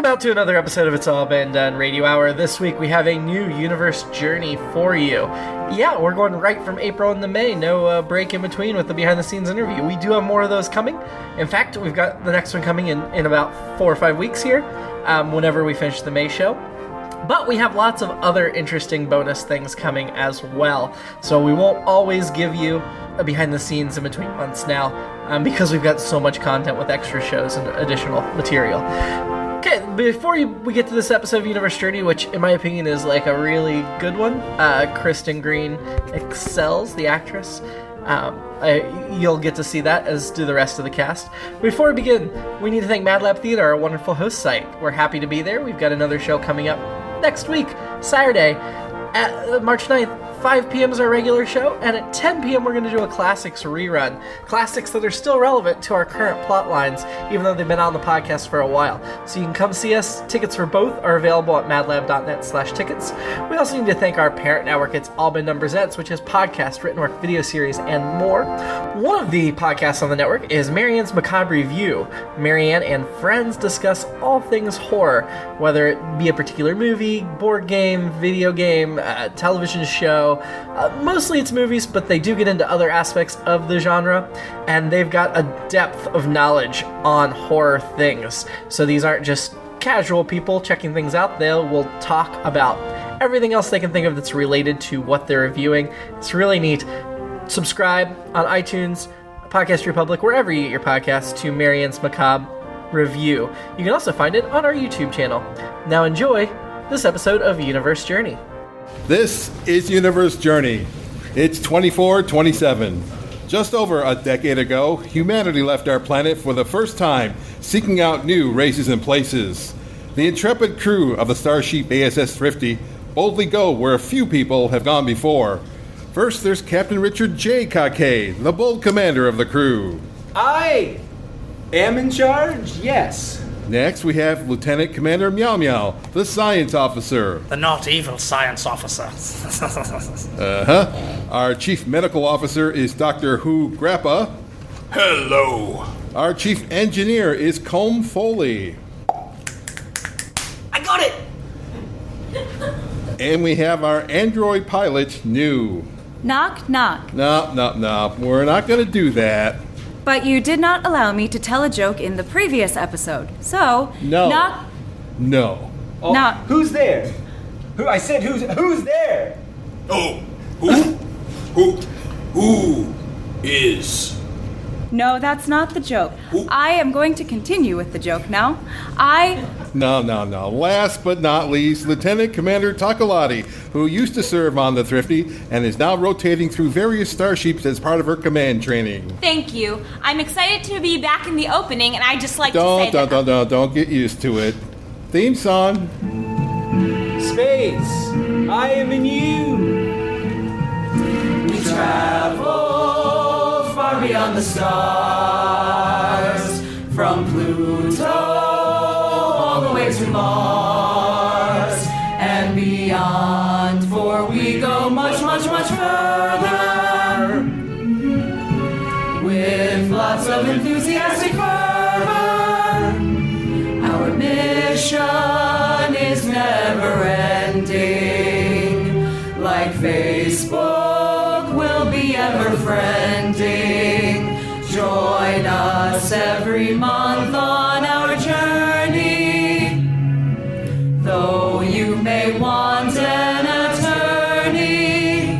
out to another episode of It's All Been Done Radio Hour. This week we have a new universe journey for you. Yeah, we're going right from April into May. No break in between with the behind-the-scenes interview. We do have more of those coming. In fact, we've got the next one coming in about 4 or 5 weeks here, whenever we finish the May show. But we have lots of other interesting bonus things coming as well. So we won't always give you a behind-the-scenes in between months now, because we've got so much content with extra shows and additional material. Okay, before we get to this episode of Universe Journey, which in my opinion is like a really good one, Kristin Green excels, the actress. You'll get to see that, as do the rest of the cast. Before we begin, we need to thank MadLab Theater, our wonderful host site. We're happy to be there. We've got another show coming up next week, Saturday, at March 9th. 5 p.m. is our regular show, and at 10 p.m. we're going to do a classics rerun. Classics that are still relevant to our current plot lines, even though they've been on the podcast for a while. So you can come see us. Tickets for both are available at madlab.net/tickets. We also need to thank our parent network, It's All Been Done Presents, which has podcast, written work, video series, and more. One of the podcasts on the network is Marianne's Macabre Review. Marianne and friends discuss all things horror, whether it be a particular movie, board game, video game, television show. Mostly it's movies, but they do get into other aspects of the genre, and they've got a depth of knowledge on horror things. So these aren't just casual people checking things out. They will talk about everything else they can think of that's related to what they're reviewing. It's really neat. Subscribe on iTunes, Podcast Republic, wherever you get your podcasts, to Marianne's Macabre Review. You can also find it on our YouTube channel. Now enjoy this episode of Universe Journey. This is Universe Journey. It's 2427. Just over a decade ago, humanity left our planet for the first time, seeking out new races and places. The intrepid crew of the starship A.S.S. Thrifty boldly go where a few people have gone before. First, there's Captain Richard J. Kahkay, the bold commander of the crew. I am in charge, yes. Next, we have Lieutenant Commander Meow Meow, the science officer. The not evil science officer. Our chief medical officer is Dr. Who Grappa. Hello. Our chief engineer is Comb Foley. I got it! And we have our android pilot, New. Knock, knock. No. We're not going to do that. But you did not allow me to tell a joke in the previous episode, so... No. Knock... No. Oh, Knock. Who's there? I said who's there? Oh, who is? No, that's not the joke. I am going to continue with the joke now. No. Last but not least, Lieutenant Commander Tokaladie, who used to serve on the Thrifty and is now rotating through various starships as part of her command training. Thank you. I'm excited to be back in the opening, and I just like to say that... Don't get used to it. Theme song. Space, I am in you. We travel far beyond the stars, from Pluto all the way to Mars and beyond, for we go much, much, much further, with lots of enthusiastic fervor. Our mission is never ending, like Facebook will be ever friending. Join us every month on our journey, though you may want an attorney,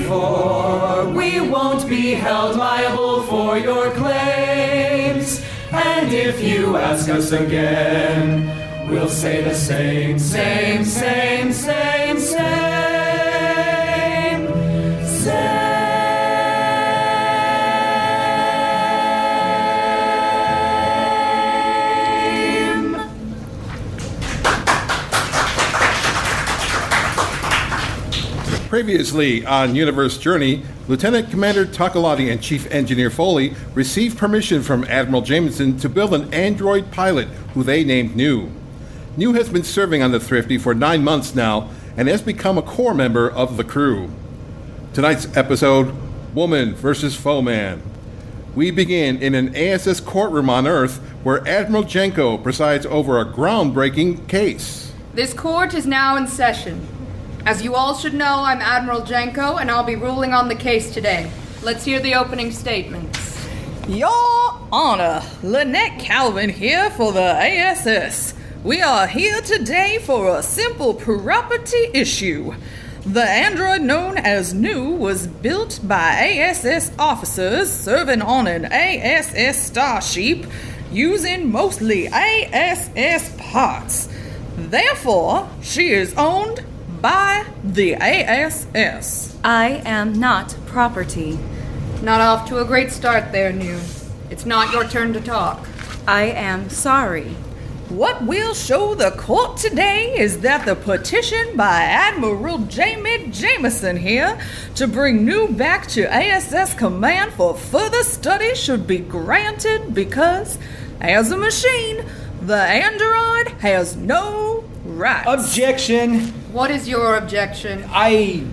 for we won't be held liable for your claims. And if you ask us again, we'll say the same. Previously on Universe Journey, Lieutenant Commander Tokaladie and Chief Engineer Foley received permission from Admiral Jamieson to build an android pilot who they named New. New has been serving on the Thrifty for 9 months now and has become a core member of the crew. Tonight's episode, Woman vs. Fauxman. We begin in an A.S.S. courtroom on Earth where Admiral Jenko presides over a groundbreaking case. This court is now in session. As you all should know, I'm Admiral Jenko, and I'll be ruling on the case today. Let's hear the opening statements. Your Honor, Lynette Calvin here for the A.S.S. We are here today for a simple property issue. The android known as New was built by A.S.S. officers serving on an A.S.S. starship using mostly A.S.S. parts. Therefore, she is owned by the A.S.S. I am not property. Not off to a great start there, New. It's not your turn to talk. I am sorry. What we'll show the court today is that the petition by Admiral Jamieson here to bring New back to A.S.S. command for further study should be granted because, as a machine, the android has no rights. Objection! What is your objection? I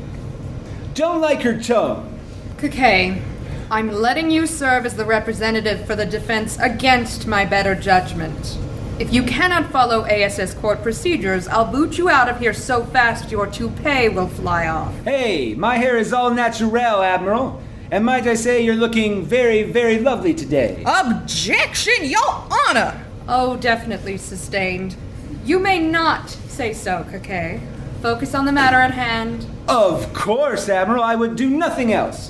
don't like her tone. Kahkay, I'm letting you serve as the representative for the defense against my better judgment. If you cannot follow ASS court procedures, I'll boot you out of here so fast your toupee will fly off. Hey, my hair is all natural, Admiral. And might I say you're looking very, very lovely today. Objection, Your Honor! Oh, definitely sustained. You may not say so, Kahkay. Focus on the matter at hand. Of course, Admiral, I would do nothing else.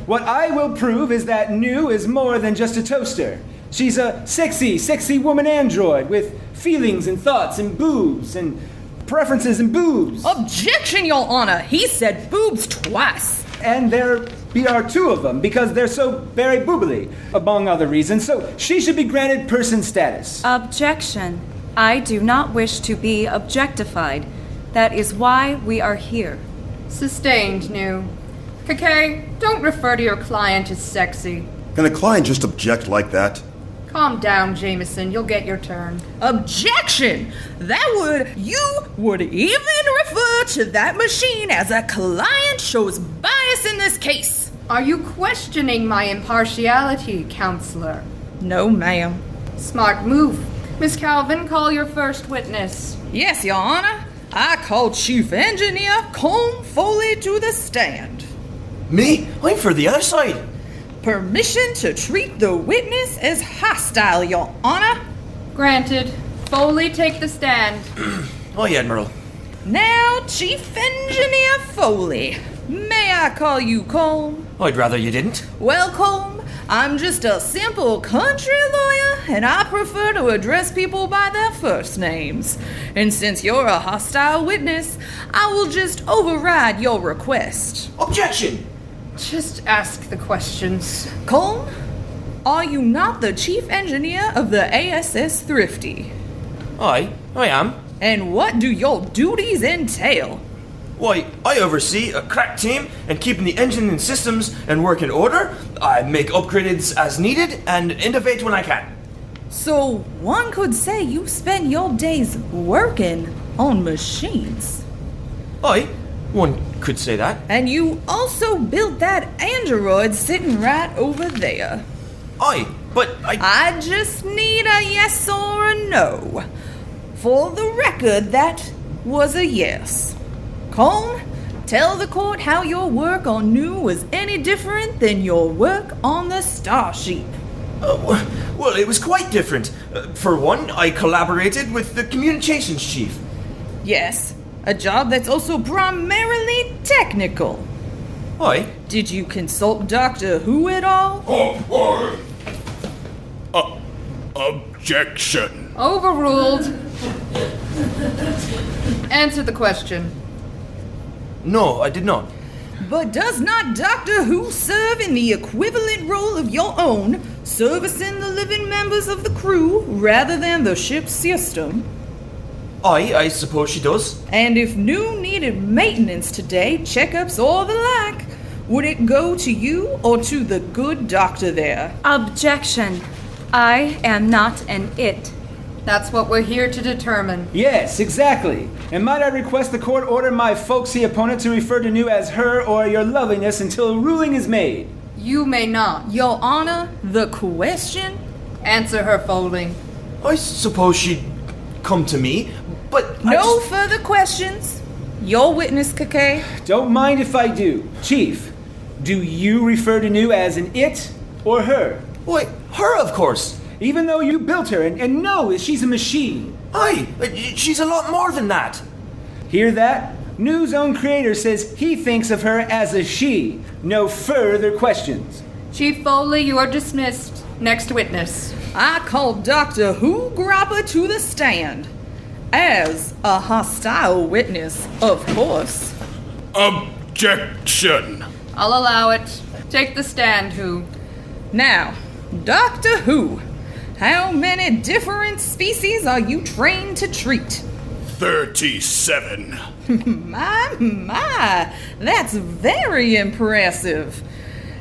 What I will prove is that New is more than just a toaster. She's a sexy woman android with feelings and thoughts and boobs and preferences and boobs. Objection, Your Honor! He said boobs twice. And there are two of them because they're so very boobily, among other reasons, so she should be granted person status. Objection. I do not wish to be objectified. That is why we are here. Sustained, New. Kahkay, don't refer to your client as sexy. Can a client just object like that? Calm down, Jamieson. You'll get your turn. Objection! You would even refer to that machine as a client shows bias in this case. Are you questioning my impartiality, Counselor? No, ma'am. Smart move. Miss Calvin, call your first witness. Yes, Your Honor. I call Chief Engineer Foley to the stand. Me? I'm for the other side. Permission to treat the witness as hostile, Your Honor. Granted. Foley, take the stand. Aye, Admiral. Now, Chief Engineer Foley, may I call you Colm? I'd rather you didn't. Well, Colm, I'm just a simple country lawyer, and I prefer to address people by their first names. And since you're a hostile witness, I will just override your request. Objection! Just ask the questions. Colm, are you not the chief engineer of the A.S.S. Thrifty? Aye, I am. And what do your duties entail? Why, I oversee a crack team and keeping the engine and systems in working order. I make upgrades as needed and innovate when I can. So one could say you spend your days working on machines. Aye, one could say that. And you also built that android sitting right over there. Aye, but I just need a yes or a no. For the record, that was a yes. Colm, tell the court how your work on New was any different than your work on the Starship. Well, it was quite different. For one, I collaborated with the communications chief. Yes, a job that's also primarily technical. Aye. Did you consult Doctor Who at all? Objection. Overruled. Answer the question. No, I did not. But does not Doctor Who serve in the equivalent role of your own, servicing the living members of the crew rather than the ship's system? Aye, I suppose she does. And if New needed maintenance today, checkups or the like, would it go to you or to the good doctor there? Objection. I am not an it. That's what we're here to determine. Yes, exactly. And might I request the court order my folksy opponent to refer to New as her or your loveliness until a ruling is made? You may not. Your Honor, the question? Answer her, Foley. I suppose she'd come to me, but No further questions. Your witness, Kahkay. Don't mind if I do. Chief, do you refer to Nu as an it or her? Why, her, of course. Even though you built her and know she's a machine. Aye, she's a lot more than that. Hear that? Nu's own creator says he thinks of her as a she. No further questions. Chief Foley, you are dismissed. Next witness. I call Dr. Who Grappa to the stand. As a hostile witness, of course. Objection. I'll allow it. Take the stand, Who. Now, Doctor Who, how many different species are you trained to treat? 37. My, that's very impressive.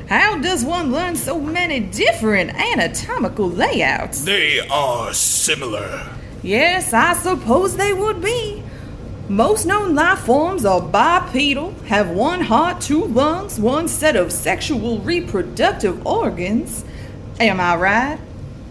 How does one learn so many different anatomical layouts? They are similar. Yes, I suppose they would be. Most known life forms are bipedal, have one heart, 2 lungs, 1 set of sexual reproductive organs. Am I right?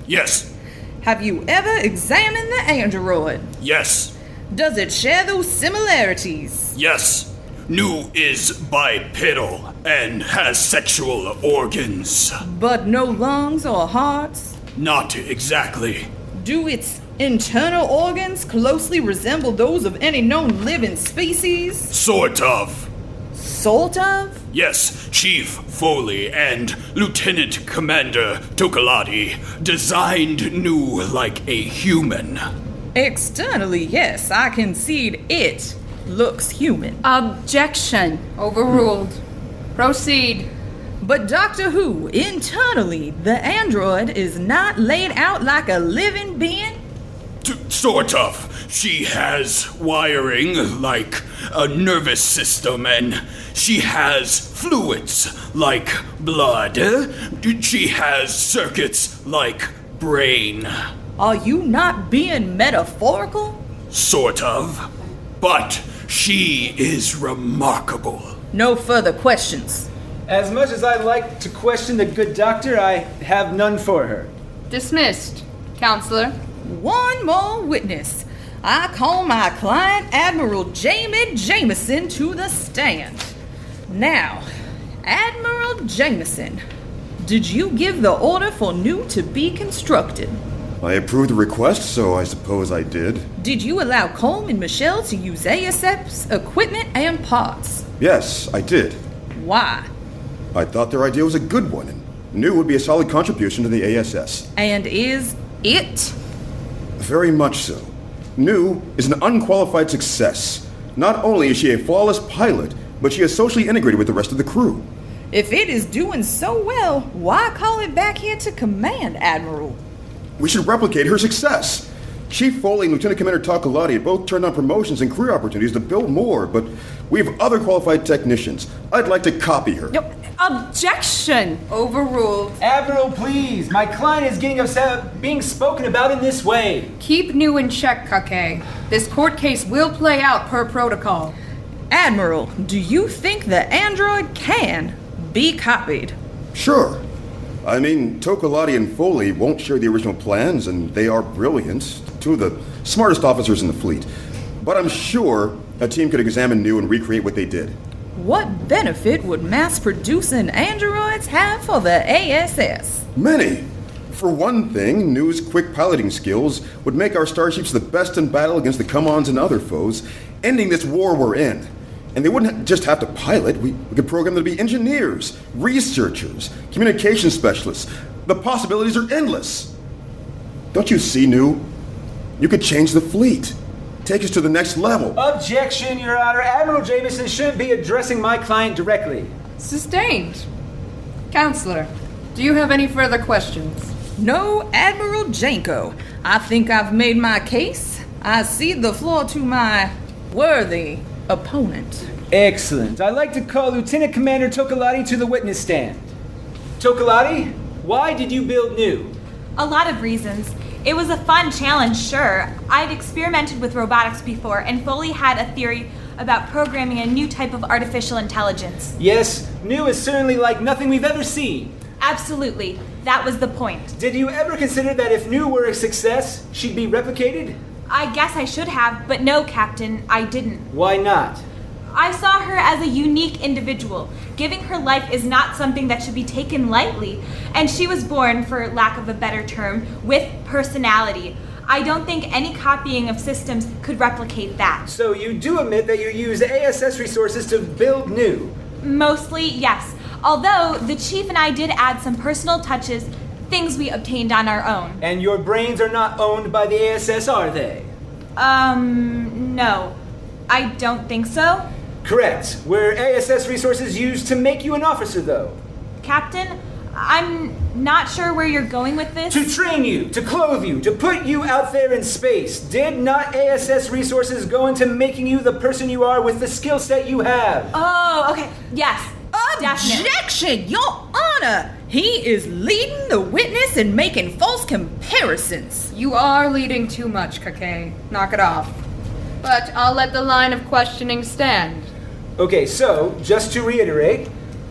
Yes. Have you ever examined the android? Yes. Does it share those similarities? Yes. Nu is bipedal and has sexual organs. But no lungs or hearts? Not exactly. Do its internal organs closely resemble those of any known living species? Sort of. Sort of? Yes, Chief Foley and Lieutenant Commander Tokaladie designed Nu like a human. Externally, yes, I concede it looks human. Objection. Overruled. Proceed. But Doctor Who, internally, the android is not laid out like a living being? Sort of. She has wiring like a nervous system, and she has fluids like blood. She has circuits like brain. Are you not being metaphorical? Sort of. But she is remarkable. No further questions. As much as I'd like to question the good doctor, I have none for her. Dismissed. Counselor. One more witness. I call my client Admiral Jamieson to the stand. Now, Admiral Jamieson, did you give the order for Nu to be constructed? I approved the request, so I suppose I did. Did you allow Colm and Michelle to use A.S.S equipment and parts? Yes, I did. Why? I thought their idea was a good one, and Nu would be a solid contribution to the A.S.S. And is it? Very much so. Nu is an unqualified success. Not only is she a flawless pilot, but she is socially integrated with the rest of the crew. If it is doing so well, why call it back here to command, Admiral? We should replicate her success. Chief Foley and Lieutenant Commander Tokaladie both turned down promotions and career opportunities to build more, but we have other qualified technicians. I'd like to copy her. No, objection! Overruled. Admiral, please. My client is getting upset being spoken about in this way. Keep Nu in check, Kahkay. This court case will play out per protocol. Admiral, do you think the android can be copied? Sure. I mean, Tokaladie and Foley won't share the original plans, and they are brilliant. 2 of the smartest officers in the fleet. But I'm sure a team could examine Nu and recreate what they did. What benefit would mass-producing androids have for the A.S.S? Many. For one thing, Nu's quick piloting skills would make our starships the best in battle against the Come-Ons and other foes, ending this war we're in. And they wouldn't just have to pilot. We could program them to be engineers, researchers, communication specialists. The possibilities are endless. Don't you see, Nu? You could change the fleet. Take us to the next level. Objection, Your Honor. Admiral Jamieson shouldn't be addressing my client directly. Sustained. Counselor, do you have any further questions? No, Admiral Jenko. I think I've made my case. I cede the floor to my worthy opponent. Excellent. I'd like to call Lieutenant Commander Tokaladie to the witness stand. Tokaladie, why did you build Nu? A lot of reasons. It was a fun challenge, sure. I'd experimented with robotics before, and Foley had a theory about programming a new type of artificial intelligence. Yes, New is certainly like nothing we've ever seen. Absolutely. That was the point. Did you ever consider that if New were a success, she'd be replicated? I guess I should have, but no, Captain, I didn't. Why not? I saw her as a unique individual. Giving her life is not something that should be taken lightly. And she was born, for lack of a better term, with personality. I don't think any copying of systems could replicate that. So you do admit that you use A.S.S. resources to build New? Mostly, yes. Although the Chief and I did add some personal touches, things we obtained on our own. And your brains are not owned by the A.S.S., are they? No. I don't think so. Correct. Were A.S.S. resources used to make you an officer, though? Captain, I'm not sure where you're going with this. To train you, to clothe you, to put you out there in space. Did not A.S.S. resources go into making you the person you are with the skill set you have? Oh, okay. Yes. Objection, Your Honor! He is leading the witness and making false comparisons. You are leading too much, Kahkay. Knock it off. But I'll let the line of questioning stand. Okay, so, just to reiterate,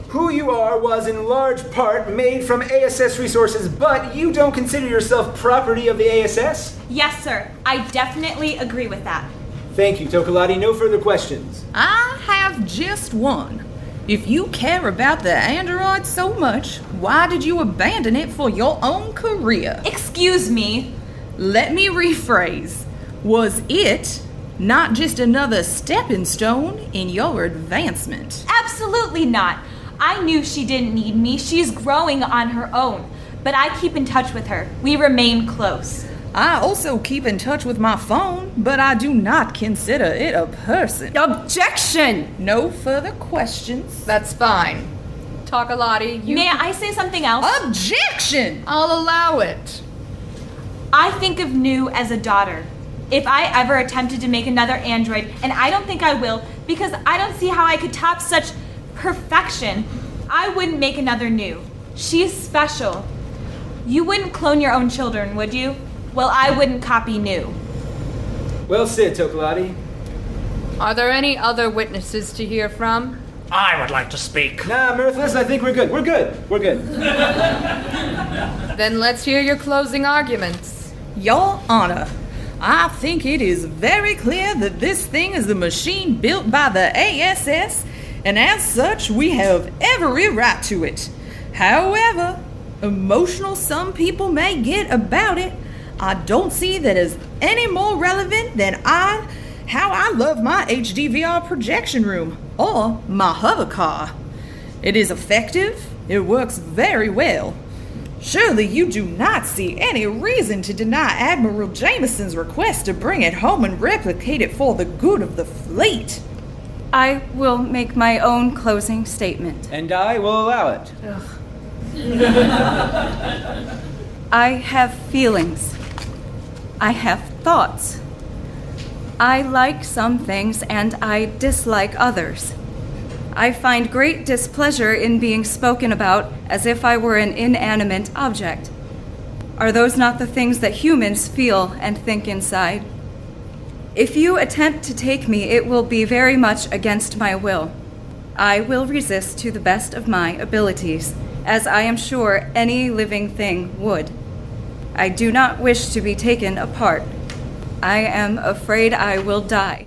who you are was in large part made from A.S.S. resources, but you don't consider yourself property of the A.S.S.? Yes, sir. I definitely agree with that. Thank you, Tokaladie. No further questions. I have just one. If you care about the android so much, why did you abandon it for your own career? Excuse me. Let me rephrase. Was it not just another stepping stone in your advancement? Absolutely not. I knew she didn't need me. She's growing on her own. But I keep in touch with her. We remain close. I also keep in touch with my phone, but I do not consider it a person. Objection! No further questions. That's fine. Tokaladie, you... May I say something else? Objection! I'll allow it. I think of New as a daughter. If I ever attempted to make another android, and I don't think I will, because I don't see how I could top such perfection, I wouldn't make another New. She's special. You wouldn't clone your own children, would you? Well, I wouldn't copy New. Well said, Tokaladie. Are there any other witnesses to hear from? I would like to speak. Nah, Mirthless, I think we're good. We're good. Then let's hear your closing arguments. Your Honor, I think it is very clear that this thing is a machine built by the A.S.S., and as such, we have every right to it. However emotional some people may get about it, I don't see that as any more relevant than how I love my HDVR projection room or my hover car. It is effective, it works very well. Surely you do not see any reason to deny Admiral Jamieson's request to bring it home and replicate it for the good of the fleet. I will make my own closing statement. And I will allow it. I have feelings. I have thoughts. I like some things and I dislike others. I find great displeasure in being spoken about as if I were an inanimate object. Are those not the things that humans feel and think inside? If you attempt to take me, it will be very much against my will. I will resist to the best of my abilities, as I am sure any living thing would. I do not wish to be taken apart. I am afraid I will die.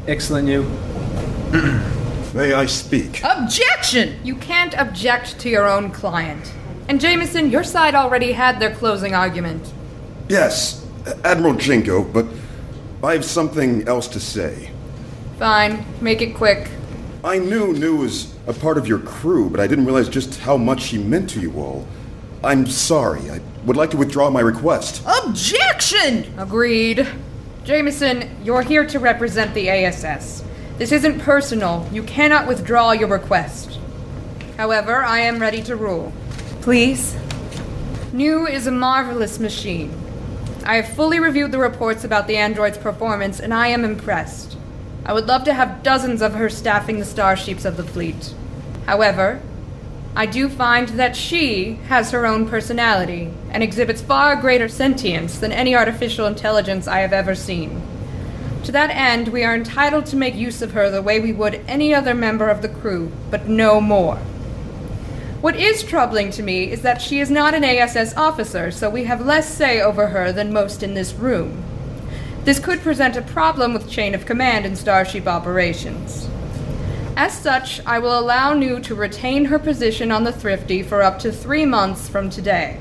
Excellent, New. May I speak? Objection! You can't object to your own client. And Jamieson, your side already had their closing argument. Yes, Admiral Jenko, but I have something else to say. Fine, make it quick. I knew New was a part of your crew, but I didn't realize just how much she meant to you all. I'm sorry. I would like to withdraw my request. Objection! Agreed. Jamieson, you're here to represent the A.S.S. This isn't personal. You cannot withdraw your request. However, I am ready to rule. Please? New is a marvelous machine. I have fully reviewed the reports about the android's performance, and I am impressed. I would love to have dozens of her staffing the starships of the fleet. However, I do find that she has her own personality and exhibits far greater sentience than any artificial intelligence I have ever seen. To that end, we are entitled to make use of her the way we would any other member of the crew, but no more. What is troubling to me is that she is not an A.S.S. officer, so we have less say over her than most in this room. This could present a problem with chain of command in Starship operations. As such, I will allow Nu to retain her position on the Thrifty for up to 3 months from today,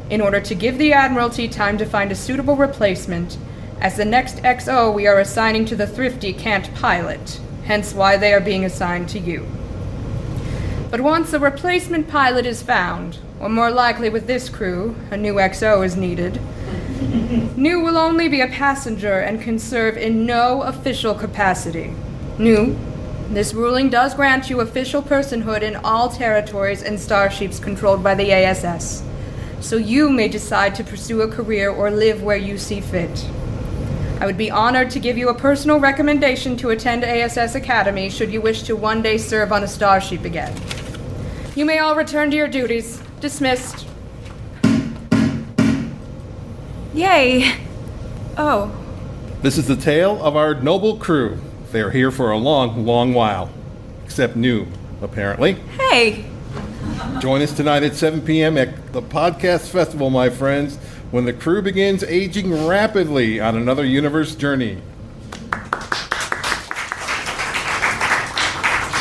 in order to give the Admiralty time to find a suitable replacement, as the next XO we are assigning to the Thrifty can't pilot, hence why they are being assigned to you. But once a replacement pilot is found, or more likely with this crew, a new XO is needed, Nu will only be a passenger and can serve in no official capacity. Nu, this ruling does grant you official personhood in all territories and starships controlled by the A.S.S., so you may decide to pursue a career or live where you see fit. I would be honored to give you a personal recommendation to attend A.S.S. Academy should you wish to one day serve on a starship again. You may all return to your duties. Dismissed. Yay! Oh. This is the tale of our noble crew. They are here for a long, long while. Except Nu, apparently. Hey! Join us tonight at 7 p.m. at the Podcast Festival, my friends, when the crew begins aging rapidly on another universe journey.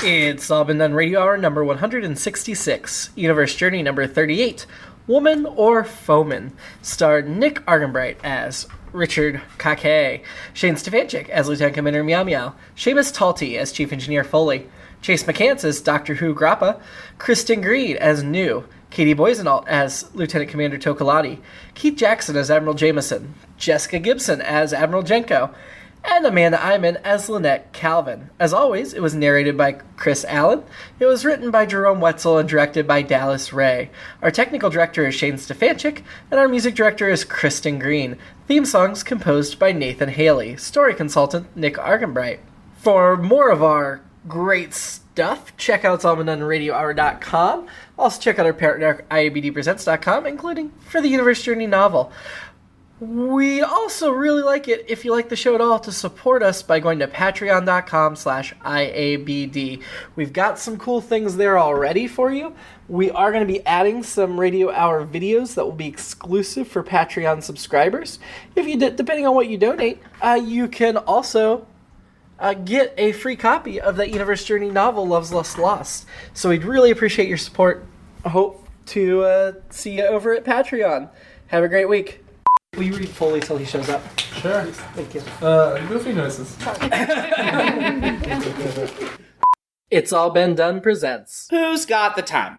It's all been done. Radio Hour number 166, Universe Journey number 38, Woman or Fauxman, starred Nick Arganbright as Richard Kahkay, Shane Stefanchik as Lieutenant Commander Meow Meow, Seamus Talty as Chief Engineer Foley, Chase McCants as Doctor Who Grappa, Kristin Green as Nu, Katie Boissoneault as Lieutenant Commander Tokaladie, Keith Jackson as Admiral Jamieson, Jessica Gibson as Admiral Jenko, and Amanda Iman as Lynette Calvin. As always, it was narrated by Chris Allen. It was written by Jerome Wetzel and directed by Dallas Ray. Our technical director is Shane Stefanchik, and our music director is Kristin Green. Theme songs composed by Nathan Haley. Story consultant Nick Arganbright. For more of our great stuff, check out SolomondunRadioHour.com. Also check out our partner IABDpresents.com, including For the Universe Journey novel. We also really like it, if you like the show at all, to support us by going to patreon.com/IABD. We've got some cool things there already for you. We are going to be adding some Radio Hour videos that will be exclusive for Patreon subscribers. If you depending on what you donate, you can also get a free copy of that Universe Journey novel, Love's Lust Lost. So we'd really appreciate your support. I hope to see you over at Patreon. Have a great week. Will you read Foley till he shows up? Sure. Thank you. Goofy noises. It's All Been Done presents. Who's got the time?